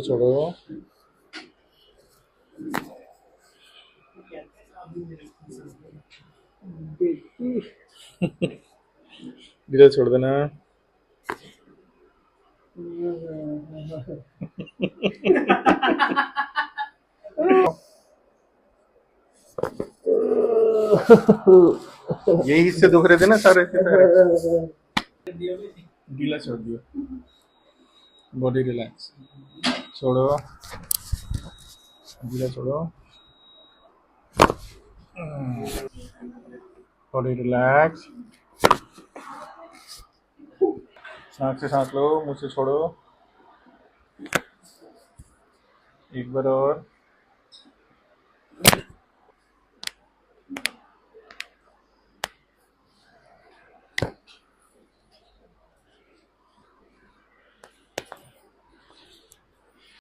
छोड़ो। धीरे छोड़ देना। यही हिस्से दुख रहे थे ना सारे के सारे। गीला छोड़ दियो। Body relax. छोड़ो। गीला छोड़ो। Body relax. नाक से सांस लो, मुंह से छोड़ो। एक बार और।